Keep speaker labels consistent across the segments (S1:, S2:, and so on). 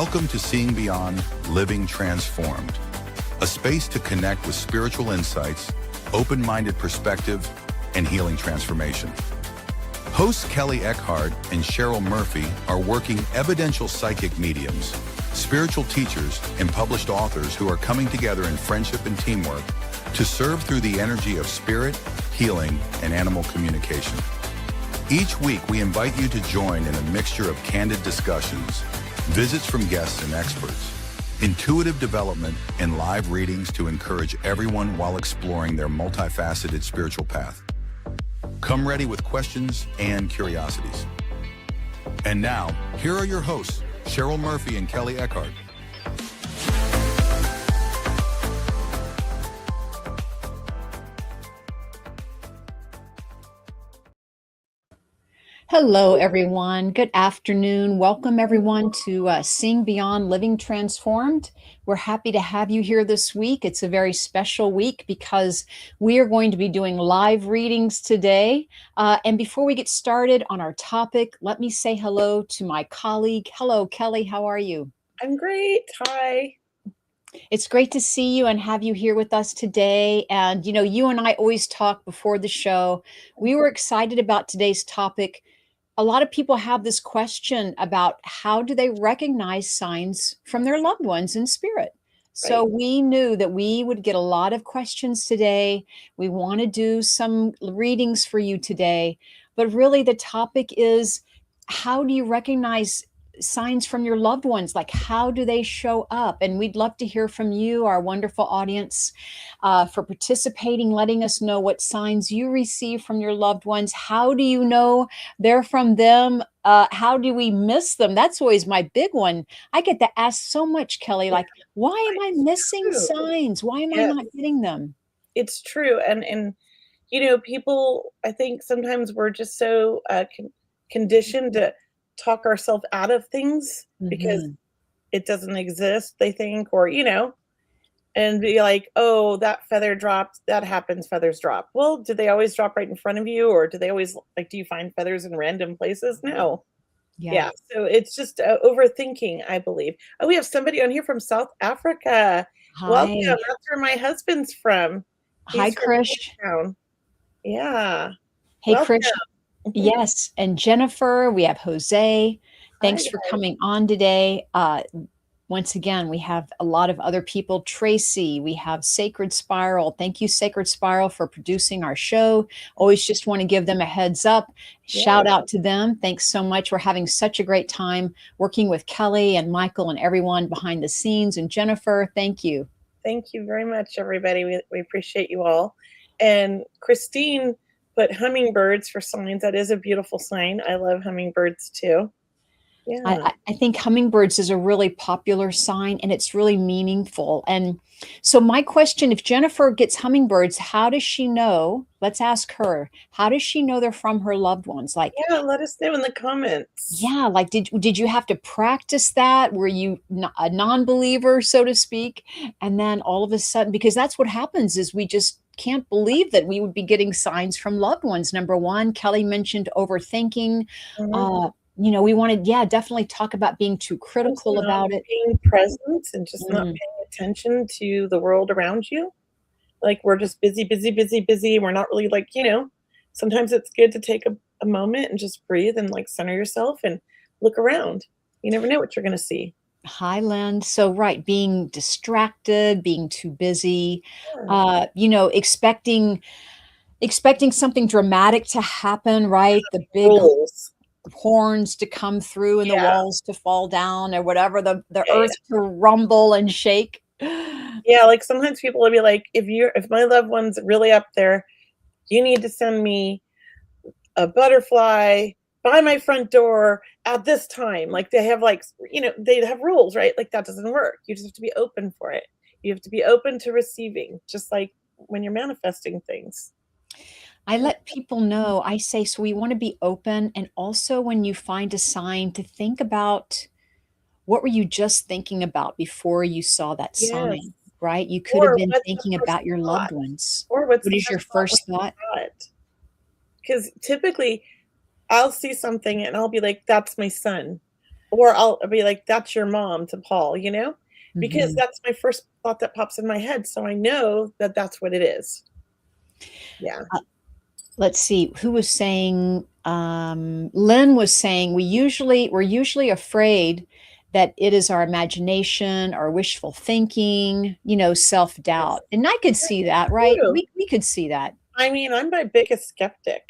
S1: Welcome to Seeing Beyond, Living Transformed, a space to connect with spiritual insights, open-minded perspective, and healing transformation. Hosts Kelly Eckhardt and Cheryl Murphy are working evidential psychic mediums, spiritual teachers, and published authors who are coming together in friendship and teamwork to serve through the energy of spirit, healing, and animal communication. Each week, we invite you to join in a mixture of candid discussions, visits from guests and experts, intuitive development, and live readings to encourage everyone while exploring their multifaceted spiritual path. Come ready with questions and curiosities. And now, here are your hosts, Cheryl Murphy and Kelly Eckhardt.
S2: Hello, everyone. Good afternoon. Welcome, everyone, to Seeing Beyond, Living Transformed. We're happy to have you here this week. It's a very special week because we are going to be doing live readings today. And before we get started on our topic, let me say hello to my colleague. Hello, Kelly. How are you?
S3: I'm great. Hi.
S2: It's great to see you and have you here with us today. And, you know, you and I always talk before the show. We were excited about today's topic. A lot of people have this question about how do they recognize signs from their loved ones in spirit. So we knew that we would get a lot of questions today. We want to do some readings for you today. But really the topic is, how do you recognize signs from your loved ones? Like, how do they show up? And we'd love to hear from you, our wonderful audience, for participating, letting us know what signs you receive from your loved ones. How do you know they're from them? How do we miss them? That's always my big one. I get to ask so much, Kelly, like, why am I missing signs? Why am I not getting them?
S3: It's true. And you know, people, I think sometimes we're just so conditioned to talk ourselves out of things because it doesn't exist, they think, or, you know, and be like, oh, that feather dropped, that happens, feathers drop. Well, do they always drop right in front of you, or do they always, like, do you find feathers in random places? No. Yeah. So it's just overthinking, I believe. Oh, we have somebody on here from South Africa.
S2: Hi.
S3: Welcome. That's where my husband's from.
S2: Hi, Krish.
S3: Yeah.
S2: Hey, Krish. Yes. And Jennifer, we have Jose. Thanks for coming on today. Once again, we have a lot of other people. Tracy, we have Sacred Spiral. Thank you, Sacred Spiral, for producing our show. Always just want to give them a heads up. Shout out to them. Thanks so much. We're having such a great time working with Kelly and Michael and everyone behind the scenes. And Jennifer, thank you.
S3: Thank you very much, everybody. We appreciate you all. And Christine put hummingbirds for signs. That is a beautiful sign. I love hummingbirds too. Yeah.
S2: I think hummingbirds is a really popular sign, and it's really meaningful. And so my question, if Jennifer gets hummingbirds, how does she know? Let's ask her. How does she know they're from her loved ones? Like,
S3: yeah, let us know in the comments.
S2: Yeah, like did you have to practice that? Were you a non-believer, so to speak? And then all of a sudden, because that's what happens, is we just can't believe that we would be getting signs from loved ones. Number one, Kelly mentioned overthinking. You know, we wanted, definitely talk about being too critical about it.
S3: Being present and just not paying attention to the world around you. Like, we're just busy. We're not really, like, you know, sometimes it's good to take a moment and just breathe and, like, center yourself and look around. You never know what you're going to see.
S2: Hi, Lynn. So, right, being distracted, being too busy, you know, expecting something dramatic to happen, right? The big horns to come through and the walls to fall down, or whatever, the earth to rumble and shake.
S3: Yeah, like sometimes people will be like, if my loved one's really up there, you need to send me a butterfly by my front door at this time. Like, they have, like, you know, they have rules, right? Like, that doesn't work. You just have to be open for it. You have to be open to receiving, just like when you're manifesting things.
S2: I let people know, I say, so we want to be open. And also, when you find a sign, to think about, what were you just thinking about before you saw that sign, right? You could have been thinking about your loved ones.
S3: Or
S2: what is your first thought?
S3: Because typically I'll see something and I'll be like, that's my son. Or I'll be like, that's your mom to Paul, because
S2: Mhm.
S3: that's my first thought that pops in my head. So I know that that's what it is. Yeah.
S2: Let's see, who was saying, Lynn was saying, we're usually afraid that it is our imagination, our wishful thinking,
S3: Yes.
S2: self-doubt. And I could see that, right?
S3: True.
S2: We could see that.
S3: I mean, I'm my biggest skeptic.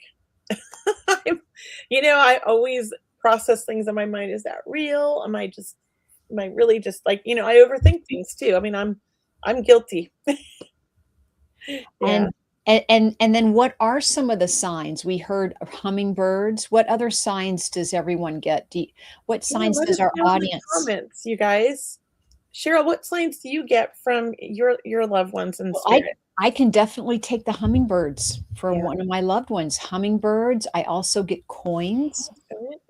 S3: I'm, I always process things in my mind. Is that real? Am I really just like, I overthink things too. I mean, I'm guilty. Yeah.
S2: And and then what are some of the signs? We heard of hummingbirds. What other signs does everyone get? What signs
S3: Let us
S2: does our
S3: know in the
S2: audience?
S3: comments, you guys. Cheryl, what signs do you get from your loved ones in
S2: Well, I
S3: spirit?
S2: I can definitely take the hummingbirds for
S3: Yeah.
S2: one of my loved ones. Hummingbirds. I also get coins.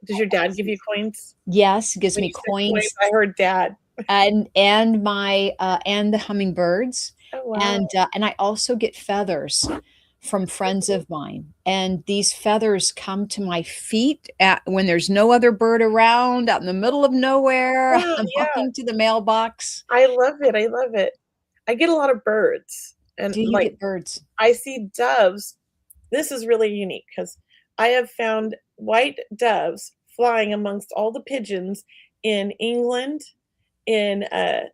S3: Does your dad give you coins?
S2: Yes, gives
S3: When
S2: me
S3: you said coins,
S2: coins
S3: I heard dad.
S2: and my and the hummingbirds,
S3: Oh, wow.
S2: and I also get feathers from friends of mine. And these feathers come to my feet when there's no other bird around, out in the middle of nowhere.
S3: Wow,
S2: I'm
S3: yeah.
S2: walking to the mailbox.
S3: I love it. I love it. I get a lot of birds and
S2: Do you
S3: like
S2: get birds?
S3: I see doves. This is really unique because I have found white doves flying amongst all the pigeons in England, in uh,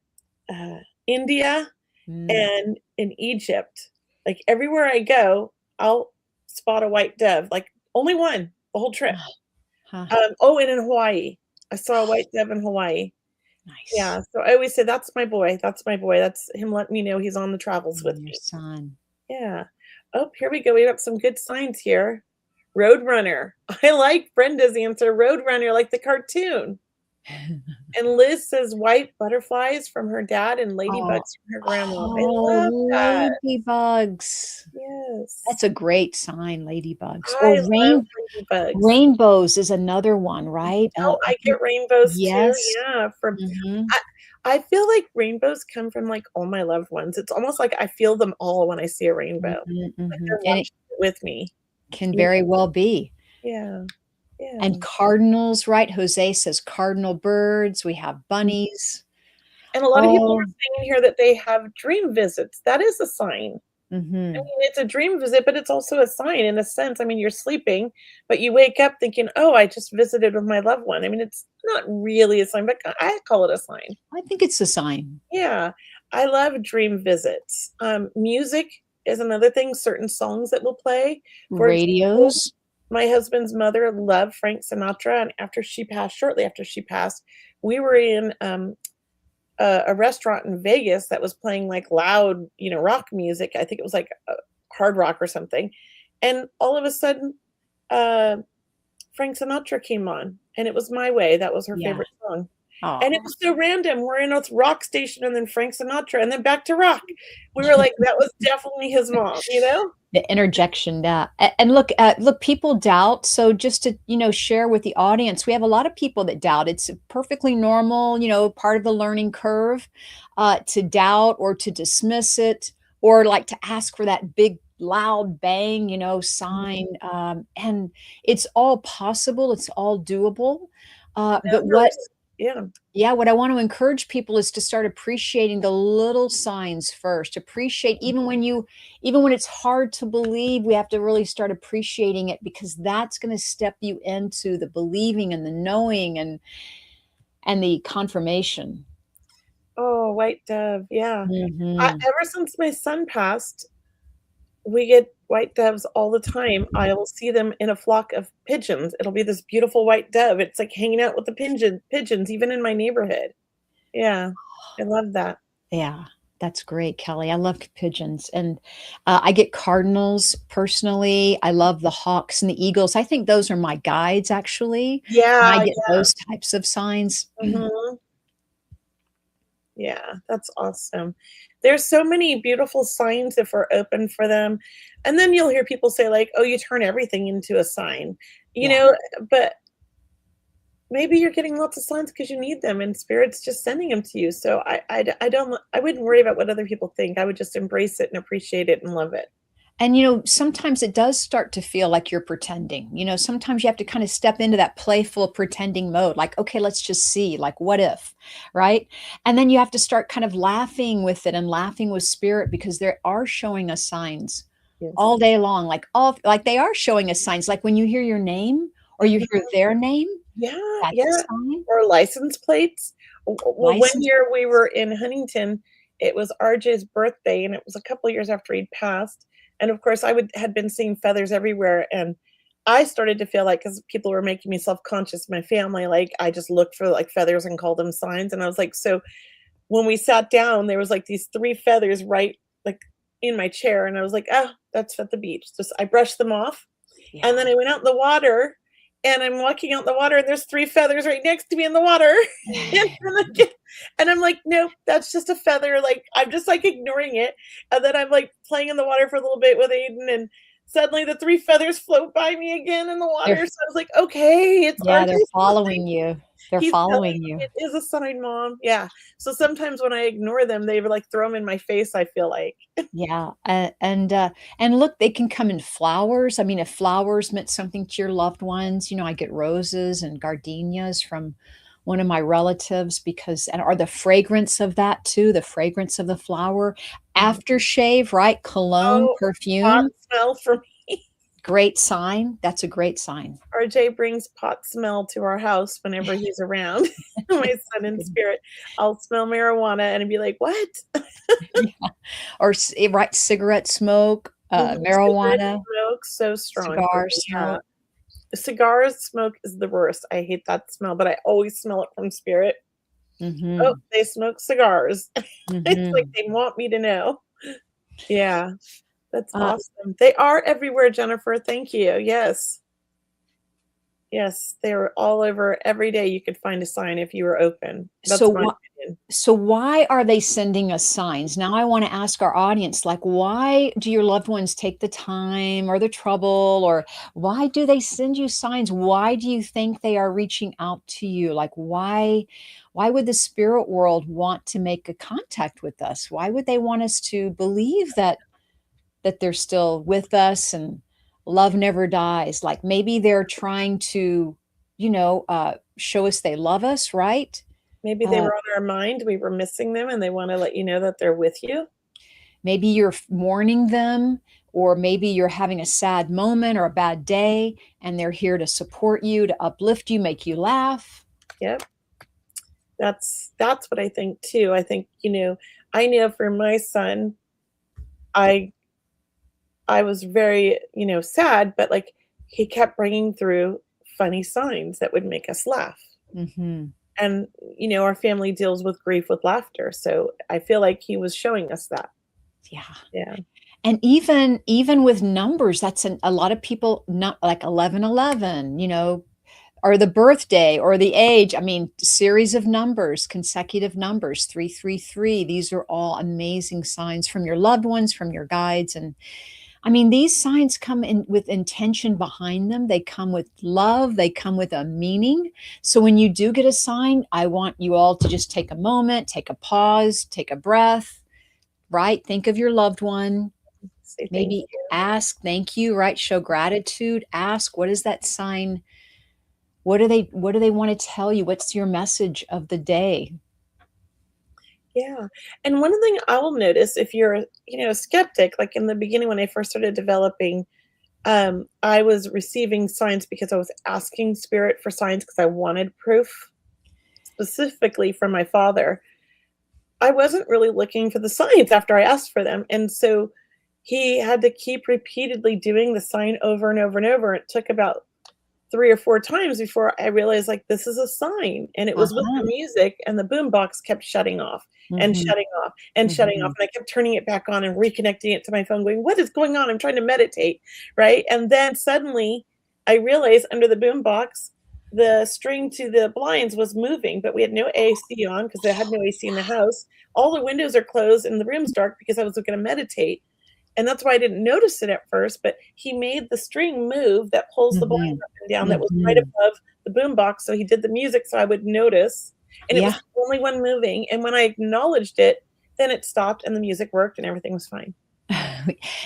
S3: India,
S2: Mm.
S3: and in Egypt. Like everywhere I go, I'll spot a white dove. Like only one the whole trip.
S2: Huh.
S3: Oh, and in Hawaii, I saw a white dove in Hawaii.
S2: Nice.
S3: Yeah, so I always say, "That's my boy, that's my boy." That's him letting me know he's on the travels with
S2: Your
S3: me.
S2: son.
S3: Yeah. Oh, here we go, we got some good signs here. Roadrunner. I like Brenda's answer, Roadrunner, like the cartoon. And Liz says white butterflies from her dad and
S2: Oh,
S3: ladybugs from her grandma. I love
S2: oh,
S3: that.
S2: ladybugs.
S3: Yes.
S2: That's a great sign, ladybugs. Or
S3: I love ladybugs.
S2: rainbows is another one, right?
S3: Oh,
S2: I
S3: I
S2: think
S3: get rainbows too,
S2: yes.
S3: yeah, from
S2: Mhm.
S3: I I feel like rainbows come from, like, all my loved ones. It's almost like I feel them all when I see a rainbow,
S2: Mhm,
S3: like
S2: mhm.
S3: they're
S2: And it
S3: watching it with me,
S2: can
S3: you
S2: very
S3: know?
S2: well be.
S3: Yeah, yeah.
S2: And cardinals, right? Jose says cardinal birds. We have
S3: Mm.
S2: bunnies.
S3: And a lot of people
S2: Oh,
S3: are saying here that they have dream visits. That is a sign. I
S2: mhm.
S3: mean, it's a dream visit, but it's also a sign in a sense. I mean, you're sleeping, but you wake up thinking, "Oh, I just visited with my loved one." I mean, it's not really a sign, but I call it a sign.
S2: I think it's a sign.
S3: Yeah, I love dream visits. Music is another thing, certain songs that will play. For example,
S2: Radios.
S3: my husband's mother loved Frank Sinatra, and after she passed, shortly after she passed, we were in a restaurant in Vegas that was playing like loud, rock music. I think it was like hard rock or something. And all of a sudden, uh, Frank Sinatra came on, and it was My Way. That was her
S2: Yeah.
S3: favorite song. And it
S2: Oh.
S3: was so random. We're in a rock station and then Frank Sinatra and then back to rock. We were like, that was definitely his mom?
S2: The interjection, yeah. And look, people doubt. So just to, share with the audience, we have a lot of people that doubt. It's perfectly normal, part of the learning curve, to doubt or to dismiss it, or like to ask for that big, loud bang, sign. And it's all possible. It's all doable. But what
S3: Numbers. Yeah.
S2: Yeah, what I want to encourage people is to start appreciating the little signs first. Appreciate even when it's hard to believe, we have to really start appreciating it, because that's going to step you into the believing and the knowing and the confirmation.
S3: Oh, white dove. Yeah.
S2: Mhm.
S3: Ever since my son passed, we get white doves all the time. I will see them in a flock of pigeons. It'll be this beautiful white dove. It's like hanging out with the pigeons, even in my neighborhood. Yeah. I love that.
S2: Yeah, that's great, Kelly. I love pigeons, and I get cardinals personally. I love the hawks and the eagles. I think those are my guides, actually. And I
S3: Yeah.
S2: get those types of signs.
S3: Mhm. Yeah, that's awesome. There's so many beautiful signs if we're open for them. And then you'll hear people say like, "Oh, you turn everything into a sign." You
S2: Yeah.
S3: know, but maybe you're getting lots of signs because you need them and spirit's just sending them to you. So I don't I wouldn't worry about what other people think. I would just embrace it and appreciate it and love it.
S2: And, sometimes it does start to feel like you're pretending. Sometimes you have to kind of step into that playful pretending mode, like, okay, let's just see, like, what if, right? And then you have to start kind of laughing with it and laughing with spirit because they are showing us signs
S3: Yes.
S2: all day long, like they are showing us signs, like when you hear your name or you hear their name,
S3: Yeah,
S2: that's a
S3: yeah.
S2: sign.
S3: Or license plates. Well, one
S2: License.
S3: year we were in Huntington, it was RJ's birthday, and it was a couple years after he'd passed, and of course, had been seeing feathers everywhere, and I started to feel like, because people were making me self-conscious, my family, like, I just looked for, like, feathers and called them signs, and I was like, so when we sat down, there was, like, these 3 feathers right, like, in my chair, and I was like, "Oh, that's at the beach." Just I brushed them off, and then
S2: Yeah.
S3: I went out in the water, and I'm walking out in the water, and there's 3 feathers right next to me in the water. And then I'm like, "Nope, that's just a feather," like, I'm just, like, ignoring it, and then I'm, like, playing in the water for a little bit with Aiden, and suddenly the 3 feathers float by me again in the water,
S2: They're
S3: so I was like, "Okay, it's
S2: yeah, they're
S3: RJ's
S2: following you. They're
S3: He's telling
S2: following
S3: me
S2: you.
S3: it is a sign, mom." Yeah. So sometimes when I ignore them, they would, like, throw them in my face, I feel like.
S2: Yeah, and look, they can come in flowers. I mean, if flowers meant something to your loved ones, I get roses and gardenias from one of my relatives because or the fragrance of that too, the fragrance of the flower.
S3: Mhm.
S2: Aftershave, right? Cologne,
S3: Oh, pot
S2: perfume,
S3: smell for me.
S2: great sign. That's a great sign.
S3: RJ brings pot smell to our house whenever he's around. My son in spirit. I'll smell marijuana and be like, "What?"
S2: Yeah, or right, cigarette smoke,
S3: Cigarette
S2: marijuana,
S3: smoke, so strong for
S2: cigar
S3: me, yeah.
S2: smoke.
S3: Cigars smoke is the worst. I hate that smell, but I always smell it from spirit. "Oh,
S2: Mhm,
S3: they smoke cigars." It's like
S2: mhm.
S3: they want me to know. Yeah. That's
S2: Uh,
S3: awesome. They are everywhere, Jennifer, thank you. Yes. Yes, they're all over every day you could find a sign if you were open.
S2: so
S3: That's my
S2: what
S3: opinion.
S2: So why are they sending us signs? Now I want to ask our audience, like, why do your loved ones take the time or the trouble, or why do they send you signs? Why do you think they are reaching out to you? Like, why would the spirit world want to make a contact with us? Why would they want us to believe that they're still with us and love never dies? Like maybe they're trying to, show us they love us, right?
S3: Maybe they
S2: Uh,
S3: were on our mind, we were missing them, and they wanna let you know that they're with you.
S2: Maybe you're mourning them, or maybe you're having a sad moment or a bad day, and they're here to support you, to uplift you, make you laugh.
S3: Yep. That's what I think too. I think, I know for my son, I I was very, sad, but, like, he kept bringing through funny signs that would make us laugh.
S2: Mhm.
S3: And, our family deals with grief with laughter, so I feel like he was showing us that.
S2: Yeah.
S3: Yeah.
S2: And even with numbers, that's a lot of people not like 1111, or the birthday or the age. I mean, series of numbers, consecutive numbers, 333. These are all amazing signs from your loved ones, from your guides. And I mean, these signs come in with intention behind them. They come with love. They come with a meaning. So when you do get a sign, I want you all to just take a moment, take a pause, take a breath, right? Think of your loved one.
S3: Say thank
S2: Maybe
S3: you.
S2: ask, thank you, right? Show gratitude. Ask, what is that sign? What do they want to tell you? What's your message of the day?
S3: Yeah. And one thing I will notice if you're, a skeptic, like in the beginning when I first started developing, I was receiving signs because I was asking spirit for signs because I wanted proof, specifically from my father. I wasn't really looking for the signs after I asked for them. And so he had to keep repeatedly doing the sign over and over and over. It took about 3 or 4 times before I realized, like, this is a sign, and it was with
S2: Uh-huh.
S3: the music, and the boombox kept shutting off, and
S2: Mhm.
S3: shutting off, and shutting off,
S2: Mhm.
S3: and I kept turning it back on and reconnecting it to my phone going, "What is going on? I'm trying to meditate," right? And then suddenly, I realized under the boombox, the string to the blinds was moving, but we had no AC on because I had no AC in the house. All the windows are closed and the room's dark because I was gonna meditate, and that's why I didn't notice it at first, but he made the string move that pulls the blinds
S2: Mhm.
S3: up and down that was right
S2: Mhm.
S3: above the boombox, so he did the music so I would notice, and it was
S2: Yeah.
S3: the only one moving, and when I acknowledged it, then it stopped and the music worked and everything was fine.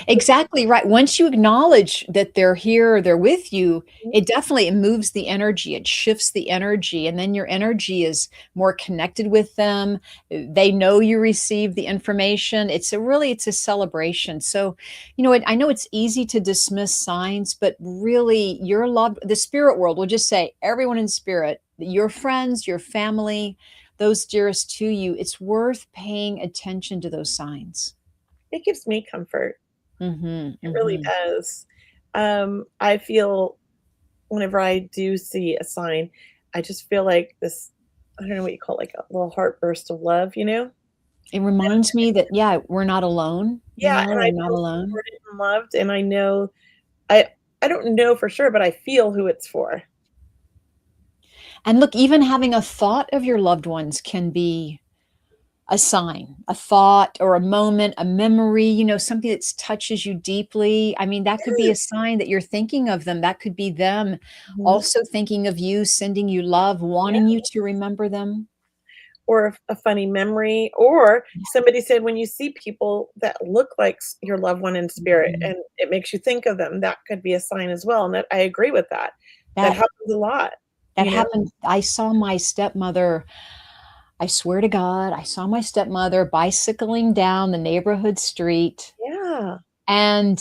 S2: Exactly right. Once you acknowledge that they're here, they're with you,
S3: Mhm.
S2: it definitely, it moves the energy, it shifts the energy, and then your energy is more connected with them. They know you received the information. It's a celebration. So, I know it's easy to dismiss signs, but really your love, the spirit world will just say, everyone in spirit, your friends, your family, those dearest to you, it's worth paying attention to those signs.
S3: It gives me comfort.
S2: Mhm,
S3: It really
S2: mhm.
S3: does. I feel whenever I do see a sign, I just feel like this, I don't know what you call it, like a little heart burst of love, you know?
S2: It reminds me that, yeah, we're not alone,
S3: Yeah, and I
S2: we're not
S3: feel
S2: alone.
S3: supported and loved, and I know I I don't know for sure, but I feel who it's for.
S2: And look, even having a thought of your loved ones can be a sign, a thought or a moment, a memory, something that touches you deeply. I mean, that could be a
S3: Yes.
S2: sign that you're thinking of them. That could be them
S3: Mhm.
S2: also thinking of you, sending you love,
S3: Yeah,
S2: wanting you to remember them.
S3: or a funny memory, or somebody said when you see people that look like your loved one in spirit
S2: Mhm.
S3: and it makes you think of them, that could be a sign as well, and that I agree with that. That
S2: That
S3: happens a lot,
S2: that
S3: you know?
S2: happened. I saw my stepmother. I swear to God, I saw my stepmother bicycling down the neighborhood street,
S3: Yeah.
S2: and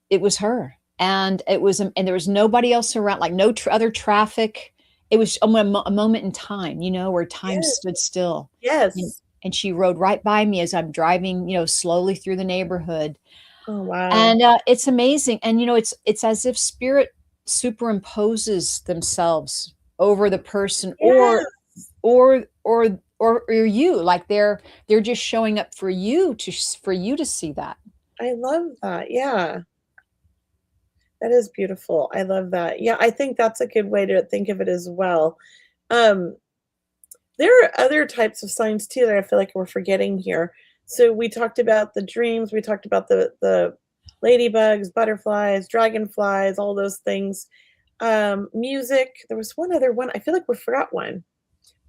S2: it was her. And there was nobody else around, like no other traffic. It was a moment in time, where time
S3: Yes.
S2: stood still. And,
S3: Yes.
S2: and she rode right by me as I'm driving, slowly through the neighborhood.
S3: Oh, wow.
S2: And it's amazing. And it's as if spirit superimposes themselves over the person,
S3: Yeah,
S2: or you, like they're just showing up for you to see that.
S3: I love that, yeah. That is beautiful, I love that. Yeah, I think that's a good way to think of it as well. Um, there are other types of signs too that I feel like we're forgetting here. So we talked about the dreams, we talked about the ladybugs, butterflies, dragonflies, all those things. Music, there was one other one, I feel like we forgot one,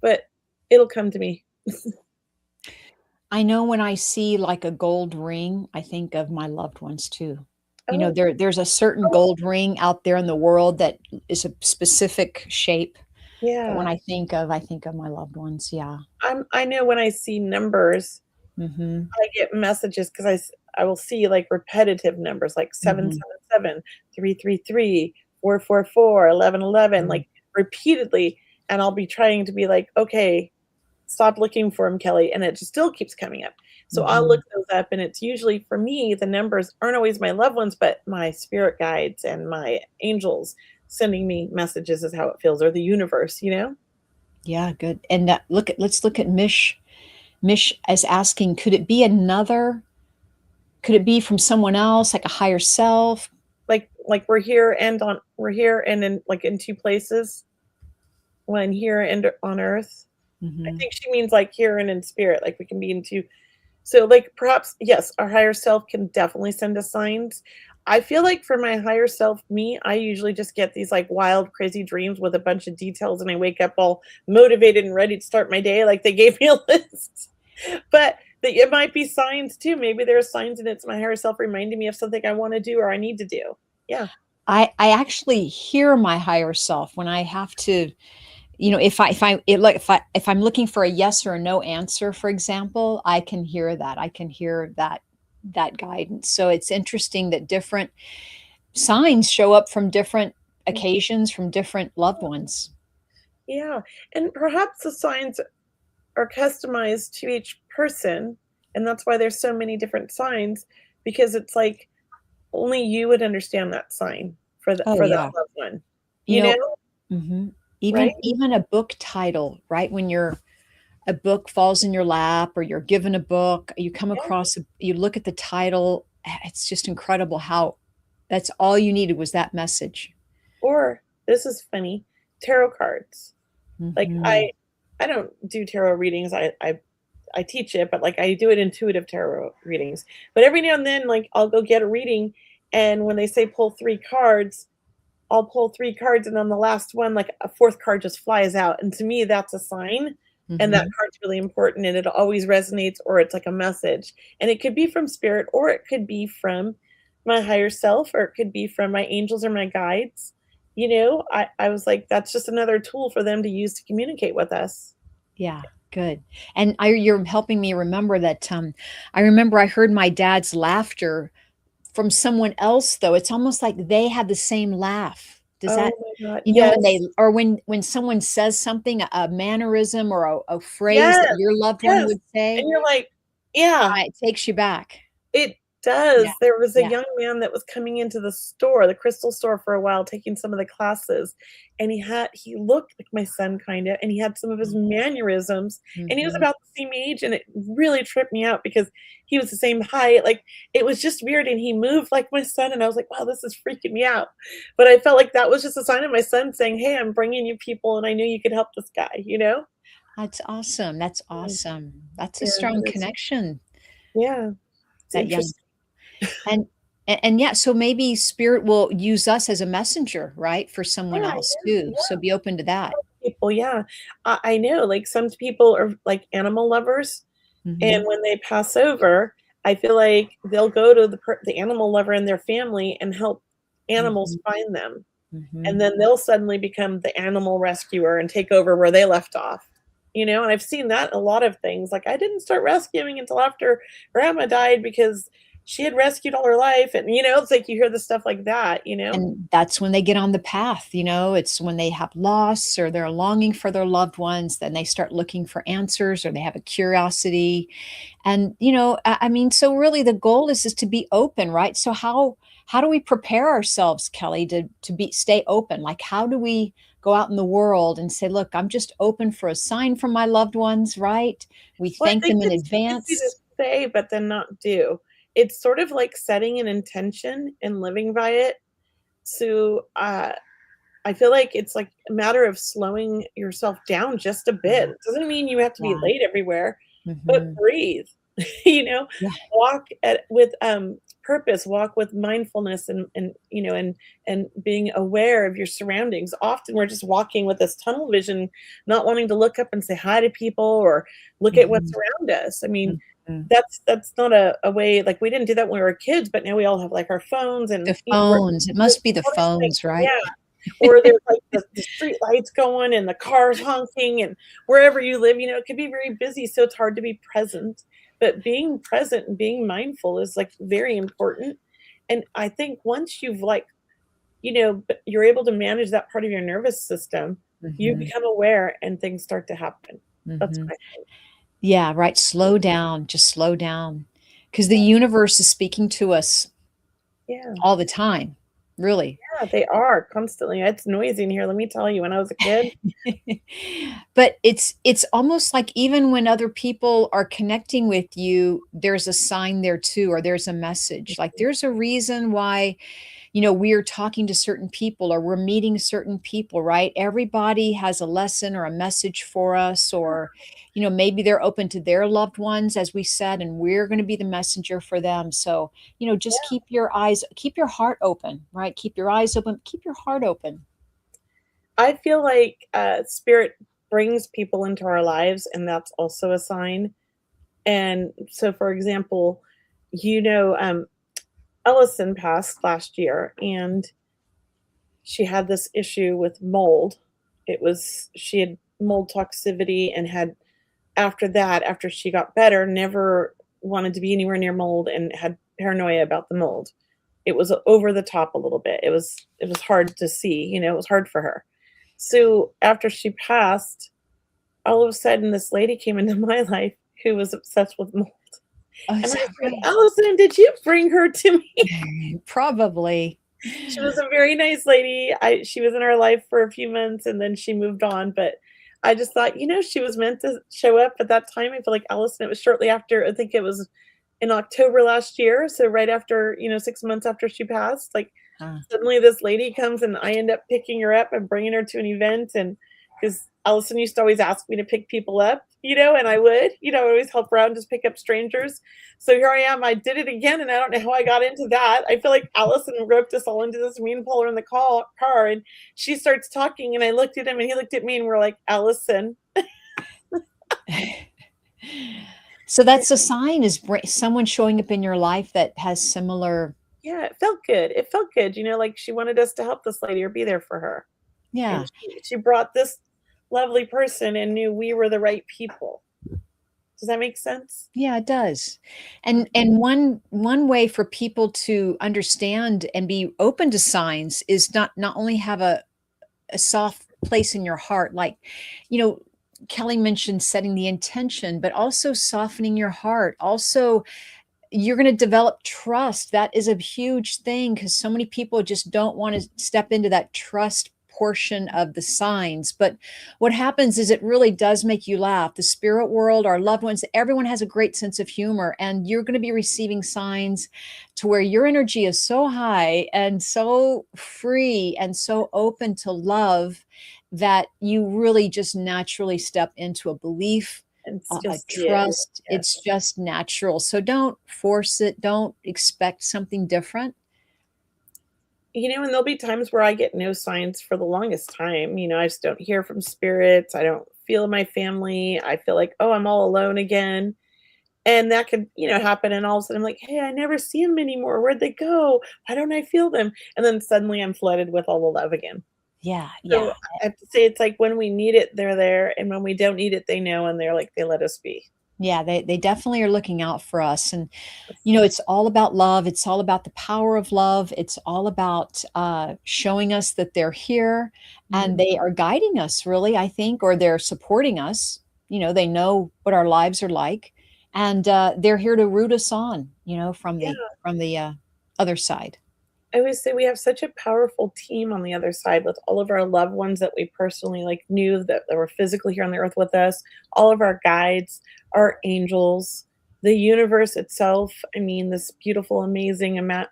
S3: but it'll come to me.
S2: I know when I see like a gold ring, I think of my loved ones too.
S3: Oh,
S2: There's a certain
S3: oh,
S2: gold ring out there in the world that is a specific shape that
S3: yeah.
S2: when I think of my loved ones. Yeah.
S3: I know when I see numbers,
S2: Mhm.
S3: I get messages because I will see, like, repetitive numbers, like
S2: Mhm.
S3: 777, 333, 444, 1111,
S2: Mhm.
S3: like, repeatedly, and I'll be trying to be like, "Okay, stop looking for them, Kelly," and it just still keeps coming up. So I'll look
S2: Mhm.
S3: those up, and it's usually for me, the numbers aren't always my loved ones, but my spirit guides and my angels sending me messages is how it feels, or the universe, you know?
S2: Yeah, good. And let's look at Mish. Mish as asking, could it be from someone else, like a higher self?
S3: Like we're here and in, like, in 2 places, when here and on earth. I
S2: Mhm.
S3: think she means, like, here and in spirit, like, we can be in 2. So, like, perhaps, yes, our higher self can definitely send us signs. I feel like for my higher self, me, I usually just get these, like, wild, crazy dreams with a bunch of details, and I wake up all motivated and ready to start my day, like they gave me a list. But it might be signs too. Maybe there are signs and it's my higher self reminding me of something I wanna do or I need to do. Yeah.
S2: I actually hear my higher self when I have to, if I'm looking for a yes or a no answer, for example, I can hear that. I can hear that guidance. So it's interesting that different signs show up from different occasions, from different loved ones.
S3: Yeah, and perhaps the signs are customized to each person, and that's why there's so many different signs, because it's like only you would understand that sign
S2: Oh,
S3: for that
S2: yeah.
S3: loved one,
S2: You
S3: you
S2: know
S3: know,
S2: mhm.
S3: right?
S2: Even a book title, right? When a book falls in your lap or you're given a book, you come
S3: Yeah,
S2: across you look at the title, it's just incredible how that's all you needed was that message.
S3: or this is funny, tarot cards. Like,
S2: Mhm.
S3: I don't do tarot readings, I teach it, but, like, I do it intuitive tarot readings, but every now and then, like, I'll go get a reading, and when they say pull 3 cards, I'll pull 3 cards, and on the last one, like, a 4th card just flies out, and to me, that's a sign. And that card's really important, and it always resonates, or it's like a message. And it could be from spirit, or it could be from my higher self, or it could be from my angels or my guides. I was like, that's just another tool for them to use to communicate with us.
S2: Yeah, good. And you're helping me remember that, I remember I heard my dad's laughter from someone else, though. It's almost like they had the same laugh. Does
S3: Oh
S2: that,
S3: my God.
S2: when they,
S3: Yes.
S2: or when someone says something, a mannerism or a phrase that
S3: Yes.
S2: your loved one
S3: Yes.
S2: would say,
S3: And you're like, yeah.
S2: it takes you back.
S3: It
S2: Yeah,
S3: does. There was a
S2: yeah.
S3: young man that was coming into the store, the crystal store, for a while, taking some of the classes, and he looked like my son kinda, and he had some of his mannerisms, and he was
S2: Mhm.
S3: about the same age, and it really tripped me out because he was the same height, like, it was just weird, and he moved like my son, and I was like, "Wow, this is freaking me out." But I felt like that was just a sign of my son saying, "Hey, I'm bringing you people, and I knew you could help this guy," you know?
S2: That's awesome. That's
S3: Mm,
S2: awesome. That's a
S3: yeah,
S2: strong
S3: it is.
S2: connection,
S3: Yeah, it's
S2: that young.
S3: interesting.
S2: And and yeah, so maybe spirit will use us as a messenger, right, for someone
S3: Yeah,
S2: else
S3: yeah,
S2: too. So
S3: yeah.
S2: be open to that.
S3: People, yeah. I know, like, some people are, like, animal lovers, and
S2: Mhm.
S3: when they pass over, I feel like they'll go to the animal lover and their family and help animals
S2: Mhm.
S3: find them, and
S2: Mhm.
S3: then they'll suddenly become the animal rescuer and take over where they left off, and I've seen that in a lot of things, like, I didn't start rescuing until after grandma died because she had rescued all her life, and, it's like you hear the stuff like that.
S2: And that's when they get on the path, it's when they have loss or they're longing for their loved ones, then they start looking for answers or they have a curiosity. And, I mean, so really the goal is to be open, right? So how do we prepare ourselves, Kelly, to be stay open? Like how do we go out in the world and say, look, I'm just open for a sign from my loved ones, right? We
S3: Well, I
S2: thank
S3: think
S2: them in
S3: it's easy to
S2: advance.
S3: say, but then not do. It's sort of like setting an intention and living by it. So, I feel like it's like a matter of slowing yourself down just a bit.
S2: Yeah,
S3: It doesn't mean you have to be
S2: yeah.
S3: late everywhere, but
S2: Hmm.
S3: breathe. You know,
S2: Yeah.
S3: walk with purpose, walk with mindfulness and being aware of your surroundings. Often we're just walking with this tunnel vision, not wanting to look up and say hi to people or look at what's
S2: Hmm.
S3: around us. I mean,
S2: Hmm.
S3: that's not a way, like, we didn't do that when we were kids, but now we all have, like, our phones and,
S2: The phones, it
S3: we're
S2: must be the phones, right?
S3: yeah. Or there's, like, the street lights going and the cars honking, and wherever you live, it could be very busy, so it's hard to be present, but being present and being mindful is, like, very important, and I think once you've, like, you're able to manage that part of your nervous system, you
S2: Mhm,
S3: become aware and things start to happen. That's
S2: mhm.
S3: what I think.
S2: Yeah, right, slow down, just slow down, because the
S3: Yeah,
S2: universe is speaking to us
S3: yeah,
S2: all the time, really.
S3: yeah, they are constantly. It's noisy in here, let me tell you, when I was a kid.
S2: But it's almost like even when other people are connecting with you, there's a sign there too, or there's a message. Like, there's a reason why we're talking to certain people or we're meeting certain people, right? Everybody has a lesson or a message for us, or, maybe they're open to their loved ones, as we said, and we're going to be the messenger for them. So, just keep your heart open, right? Keep your eyes open, keep your heart open.
S3: I feel like, spirit brings people into our lives, and that's also a sign. And so, for example, Ellison passed last year, and she had this issue with mold. She had mold toxicity and had, after that, after she got better, never wanted to be anywhere near mold and had paranoia about the mold. It was over the top a little bit. It was hard to see, it was hard for her. So after she passed, all of a sudden this lady came into my life who was obsessed with mold.
S2: Oh,
S3: And
S2: is
S3: I
S2: that
S3: said,
S2: right?
S3: "Allison, did you bring her to me?"
S2: Probably.
S3: She was a very nice lady. She was in our life for a few months and then she moved on, but I just thought, she was meant to show up at that time. I feel like Allison, it was shortly after, I think it was in October last year, so right after, 6 months after she passed, like,
S2: Huh.
S3: suddenly this lady comes and I end up picking her up and bringing her to an event, and because Allison used to always ask me to pick people up, and I would, I would always help her out and just pick up strangers. So here I am, I did it again, and I don't know how I got into that. I feel like Allison roped us all into this mean puller in the car, and she starts talking, and I looked at him, and he looked at me, and we're like, Allison.
S2: So that's a sign, is someone showing up in your life that has similar.
S3: Yeah, it felt good. It felt good, like she wanted us to help this lady or be there for her. And
S2: Yeah.
S3: she brought this lovely person and knew we were the right people. Does that make sense?
S2: Yeah, it does. And one way for people to understand and be open to signs is not only have a soft place in your heart, like, you know, Kelly mentioned setting the intention, but also softening your heart. Also, you're going to develop trust. That is a huge thing, because so many people just don't want to step into that trust portion of the signs. But what happens is it really does make you laugh. The spirit world, our loved ones, everyone has a great sense of humor, and you're going to be receiving signs to where your energy is so high and so free and so open to love that you really just naturally step into a belief,
S3: And
S2: a
S3: just see it.
S2: trust.
S3: Yes.
S2: It's just natural. So don't force it. Don't expect something different.
S3: And there'll be times where I get no signs for the longest time. I just don't hear from spirits. I don't feel my family. I feel like, oh, I'm all alone again. And that could, happen. And all of a sudden I'm like, hey, I never see them anymore. Where'd they go? Why don't I feel them? And then suddenly I'm flooded with all the love again.
S2: Yeah,
S3: So
S2: yeah.
S3: I have to say, it's like when we need it, they're there. And when we don't need it, they know, and they're like, they let us be.
S2: Yeah, they definitely are looking out for us. And it's all about love. It's all about the power of love. It's all about showing us that they're here, and they are guiding us, really, I think, or they're supporting us. They know what our lives are like, and they're here to root us on, from
S3: Yeah.
S2: the other side.
S3: I always say we have such a powerful team on the other side with all of our loved ones that we personally knew that they were physically here on the earth with us, all of our guides, our angels, the universe itself. I mean, this beautiful, amazing amount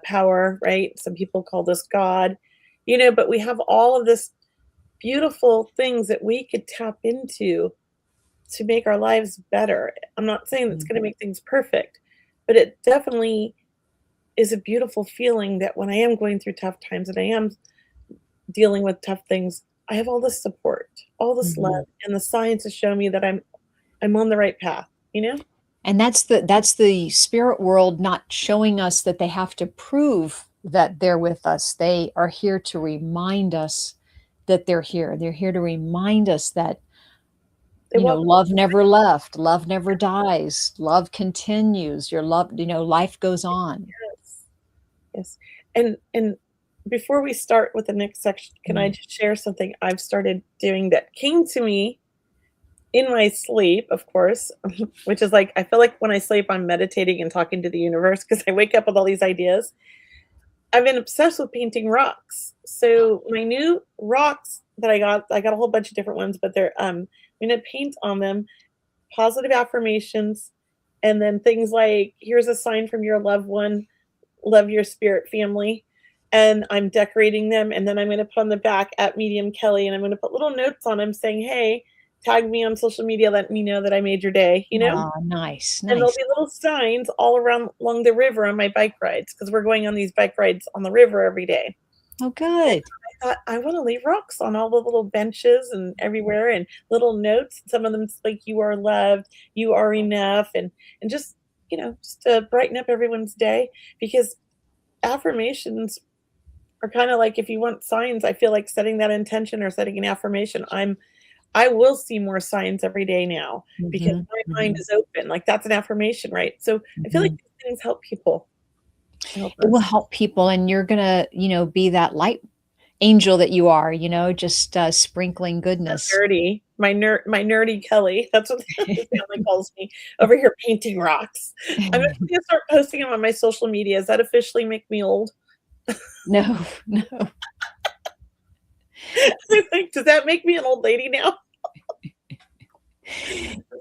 S3: power, right? Some people call this God, but we have all of this beautiful things that we could tap into to make our lives better. I'm not saying it's going to make things perfect, but it definitely is a beautiful feeling that when I am going through tough times and I am dealing with tough things, I have all this support, all this love, and the signs to show me that I'm on the right path,
S2: And that's the spirit world not showing us that they have to prove that they're with us. They are here to remind us that they're here. They're here to remind us that love never left, love never dies, love continues. Your love, life goes on.
S3: Yes. Yes. And before we start with the next section, can I just share something I've started doing that came to me in my sleep, of course, which is I feel like when I sleep, I'm meditating and talking to the universe because I wake up with all these ideas. I've been obsessed with painting rocks. So my new rocks that I got a whole bunch of different ones, but I'm going to paint on them positive affirmations, and then things like, here's a sign from your loved one, love your spirit family. And I'm decorating them, and then I'm going to put on the back at Medium Kelly, and I'm going to put little notes on them saying, hey, tag me on social media, let me know that I made your day,
S2: Oh, nice,
S3: And there'll
S2: nice.
S3: be little signs all along the river on my bike rides, because we're going on these bike rides on the river every day.
S2: Oh, good.
S3: I thought, I want to leave rocks on all the little benches and everywhere, and little notes. Some of them like, you are loved, you are enough, and just, just to brighten up everyone's day, because affirmations are kind of like, if you want signs, I feel like setting that intention or setting an affirmation, I will see more signs every day now, because my mind is open. Like, that's an affirmation, right? So I feel like these things help people.
S2: It will help people, and you're gonna, be that light angel that you are, just sprinkling goodness.
S3: My nerdy Kelly. That's what the family calls me over here, painting rocks. I'm going to start posting them on my social media. Does that officially make me old?
S2: No.
S3: Does that make me an old lady now?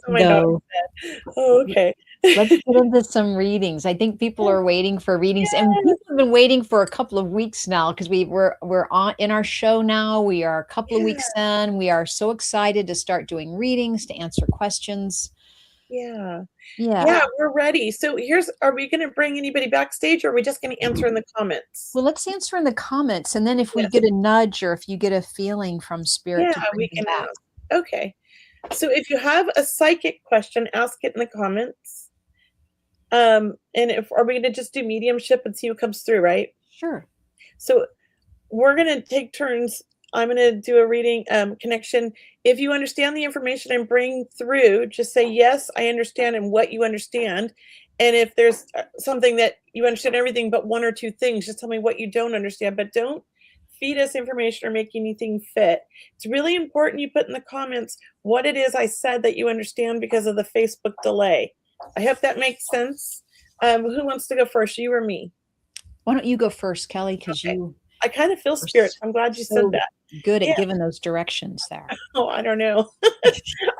S3: My daughter said. Oh, okay.
S2: Let's get into some readings. I think people are waiting for readings, and people have been waiting for a couple of weeks now, because we're on in our show now. We are a couple of weeks in. We are so excited to start doing readings, to answer questions.
S3: Yeah,
S2: Yeah.
S3: we're ready. So are we going to bring anybody backstage, or are we just going to answer in the comments?
S2: Well, let's answer in the comments, and then if we get a nudge, or if you get a feeling from spirit, to bring
S3: we
S2: them
S3: can
S2: back.
S3: ask. Okay. So if you have a psychic question, ask it in the comments. And are we going to just do mediumship and see who comes through, right?
S2: Sure.
S3: So we're going to take turns. I'm going to do a reading connection. If you understand the information I'm bringing through, just say, yes, I understand, and what you understand. And if there's something that you understand everything but one or two things, just tell me what you don't understand. But don't feed us information or make anything fit. It's really important you put in the comments what it is I said that you understand because of the Facebook delay. I hope that makes sense. Who wants to go first, you or me?
S2: Why don't you go first, Kelly? Because
S3: Okay.
S2: you
S3: I kind of feel spirit. I'm glad you said that.
S2: Good at giving those directions there.
S3: Oh, I don't know.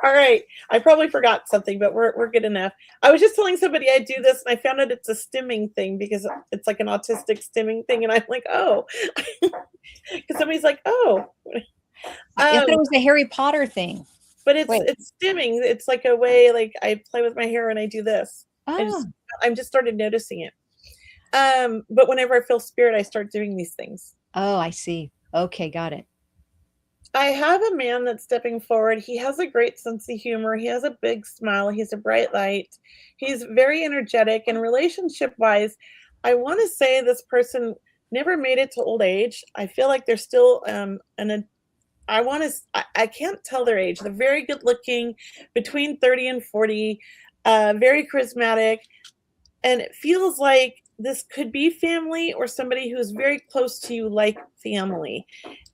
S3: All right. I probably forgot something, but we're good enough. I was just telling somebody I do this, and I found out it's a stimming thing because it's like an autistic stimming thing. And I'm like, oh, because somebody's like, oh.
S2: I thought it was the Harry Potter thing.
S3: But it's stimming. It's like a way, like I play with my hair and I do this.
S2: Oh.
S3: I'm just started noticing it. But whenever I feel spirit, I start doing these things.
S2: Oh, I see. Okay, got it.
S3: I have a man that's stepping forward. He has a great sense of humor. He has a big smile. He's a bright light. He's very energetic. And relationship-wise, I want to say this person never made it to old age. I feel like they're still I can't tell their age. They're very good looking, between 30 and 40, very charismatic. And it feels like this could be family or somebody who's very close to you, like family.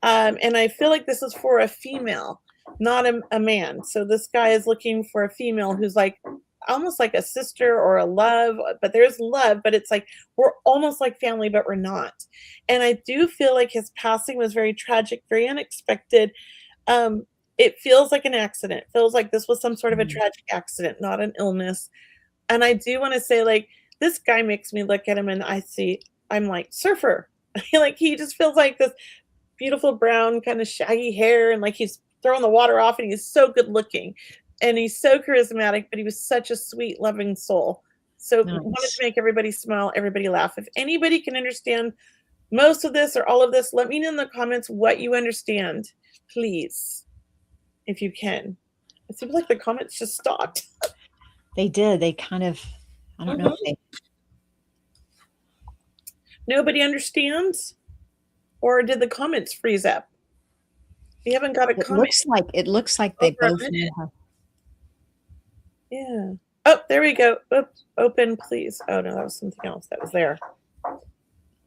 S3: And I feel like this is for a female, not a man. So this guy is looking for a female who's like almost like a sister or a love, but there's love, but it's like we're almost like family, but we're not. And I do feel like his passing was very tragic, very unexpected. It feels like an accident. It feels like this was some sort of a tragic accident, not an illness. And I do want to say, like, this guy makes me look at him and I'm like, surfer. Like, he just feels like this beautiful brown kind of shaggy hair, and like he's throwing the water off, and he's so good looking and he's so charismatic, but he was such a sweet, loving soul. So
S2: Nice.
S3: Wanted to make everybody smile, everybody laugh. If anybody can understand most of this or all of this, let me know in the comments what you understand, please, if you can. It seems like the comments just stopped.
S2: They did. They kind of, I don't know if they...
S3: Nobody understands? Or did the comments freeze up? We haven't got a comment.
S2: It looks like they both have.
S3: Yeah. Oh, there we go. Oops. Open, please. Oh, no, that was something else that was there.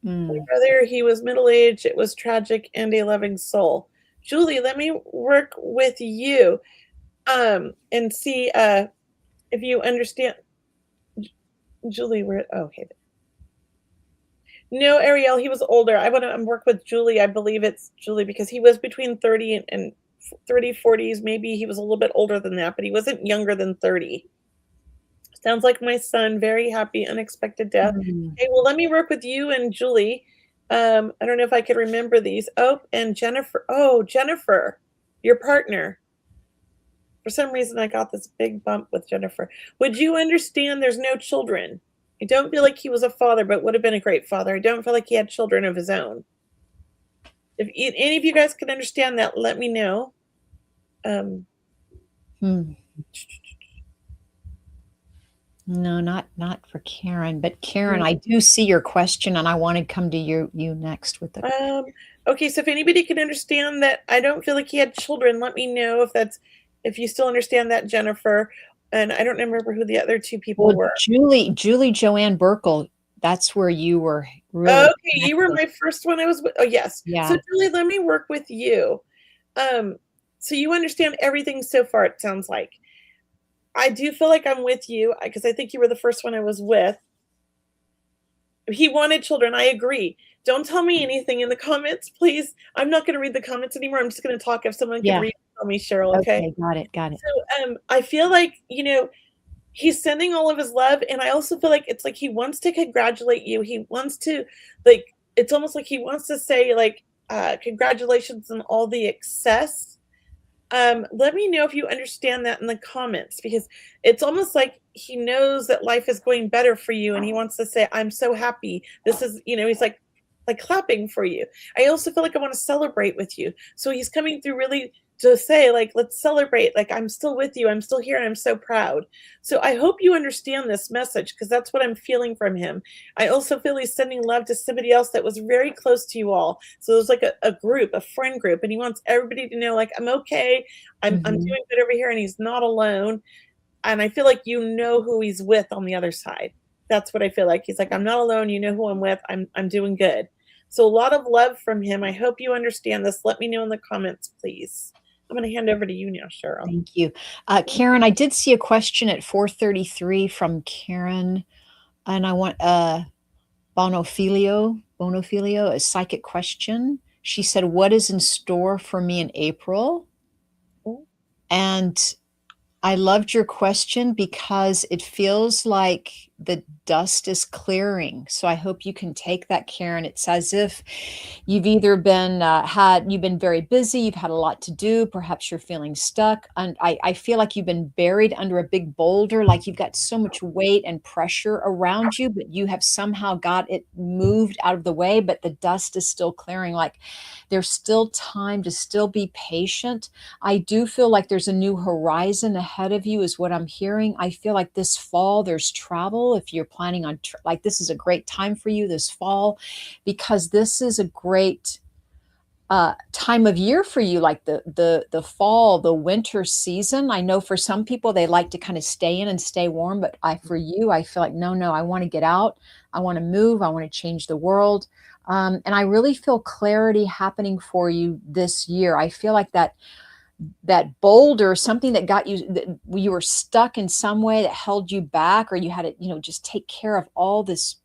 S3: My brother, he was middle-aged. It was tragic and a loving soul. Julie, let me work with you and see if you understand. Julie, okay. No, Ariel, he was older. I want to work with Julie. I believe it's Julie because he was between 30 and 30, 40s. Maybe he was a little bit older than that, but he wasn't younger than 30. Sounds like my son. Very happy, unexpected death. Okay, well, let me work with you and Julie. I don't know if I could remember these. Oh, and Jennifer. Oh, Jennifer, your partner. For some reason, I got this big bump with Jennifer. Would you understand there's no children? I don't feel like he was a father, but would have been a great father. I don't feel like he had children of his own. If any of you guys can understand that, let me know.
S2: No, not for Karen. But Karen, I do see your question, and I want to come to you next with the.
S3: Okay, so if anybody can understand that, I don't feel like he had children. Let me know if you still understand that, Jennifer. And I don't remember who the other two people were.
S2: Julie Joanne Burkle. That's where you were. Really
S3: okay, you were my first one. I was. Oh, yes.
S2: Yeah.
S3: So Julie, let me work with you. So you understand everything so far. It sounds like. I do feel like I'm with you because I think you were the first one I was with. He wanted children. I agree. Don't tell me anything in the comments, please. I'm not going to read the comments anymore. I'm just going to talk. If someone can read, tell me, Cheryl. Okay.
S2: Got it.
S3: So I feel like, he's sending all of his love. And I also feel like it's like he wants to congratulate you. He wants to, it's almost like he wants to say, congratulations on all the excess. Let me know if you understand that in the comments, because it's almost like he knows that life is going better for you. And he wants to say, I'm so happy. This is, he's like clapping for you. I also feel like I want to celebrate with you. So he's coming through really to say, like, let's celebrate, like, I'm still with you, I'm still here, and I'm so proud. So I hope you understand this message, because that's what I'm feeling from him. I also feel he's sending love to somebody else that was very close to you all. So there's like a group, a friend group, and he wants everybody to know, like, I'm okay, I'm
S2: Mhm.
S3: doing good over here, and he's not alone. And I feel like you know who he's with on the other side. That's what I feel like. He's like, I'm not alone, you know who I'm with, I'm doing good. So a lot of love from him. I hope you understand this. Let me know in the comments, please. I'm going to hand over to you now, Cheryl.
S2: Thank you. Karen, I did see a question at 4:33 from Karen, and I want Bonofilio, a psychic question. She said, "What is in store for me in April?"
S3: Oh,
S2: And I loved your question because it feels like the dust is clearing. So I hope you can take that, Karen. It's as if you've either been you've been very busy, you've had a lot to do, perhaps you're feeling stuck. And I feel like you've been buried under a big boulder, like you've got so much weight and pressure around you, but you have somehow got it moved out of the way, but the dust is still clearing. Like there's still time to still be patient. I do feel like there's a new horizon ahead of you, is what I'm hearing. I feel like this fall there's travel. If you're planning on, like, this is a great time for you this fall, because this is a great time of year for you, like the fall, the winter season. I know for some people they like to kind of stay in and stay warm, but for you, I feel like no, I want to get out. I want to move. I want to change the world. And I really feel clarity happening for you this year. I feel like that boulder, something that got you, that you were stuck in some way that held you back, or you had to, just take care of all this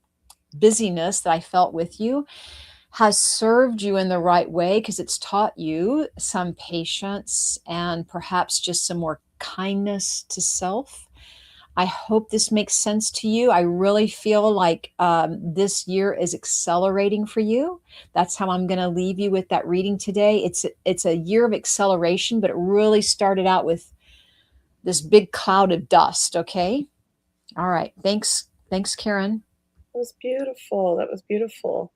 S2: busyness that I felt with you, has served you in the right way, because it's taught you some patience and perhaps just some more kindness to self. I hope this makes sense to you. I really feel like this year is accelerating for you. That's how I'm going to leave you with that reading today. It's a year of acceleration, but it really started out with this big cloud of dust. Okay. All right. Thanks, Karen.
S3: that was beautiful. That was beautiful.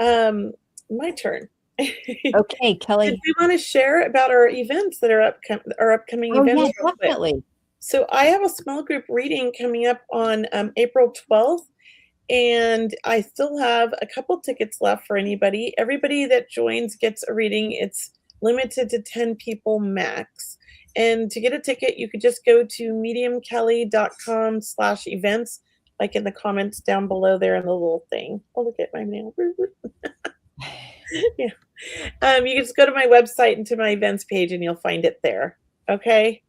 S3: My turn.
S2: Okay,
S3: Did
S2: Kelly.
S3: we want to share about our events that are our upcoming
S2: Oh yeah,
S3: events real quick?
S2: definitely.
S3: So I have a small group reading coming up on April 12th, and I still have a couple tickets left for anybody. Everybody that joins gets a reading. It's limited to 10 people max. And to get a ticket, you could just go to mediumkelly.com/events, like in the comments down below there in the little thing. Oh, look at my nail. Yeah. You can just go to my website and to my events page, and you'll find it there. Okay.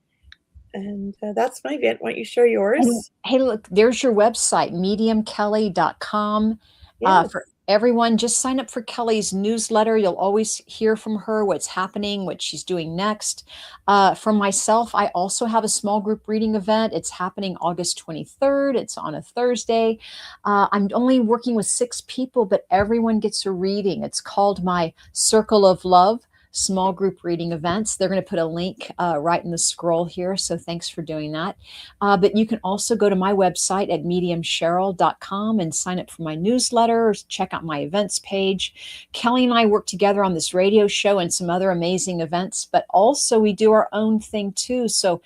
S3: And that's my event. Why don't you share
S2: And
S3: yours?
S2: hey, look, there's your website, mediumkelly.com.
S3: Yes.
S2: For everyone, just sign up for Kelly's newsletter. You'll always hear from her what's happening, what she's doing next. For myself, I also have a small group reading event. It's happening August 23rd. It's on a Thursday. I'm only working with 6 people, but everyone gets a reading. It's called my Circle of Love small group reading events. They're going to put a link right in the scroll here. So thanks for doing that. But you can also go to my website at mediumcheryl.com and sign up for my newsletter, check out my events page. Kelly and I work together on this radio show and some other amazing events, but also we do our own thing too. So,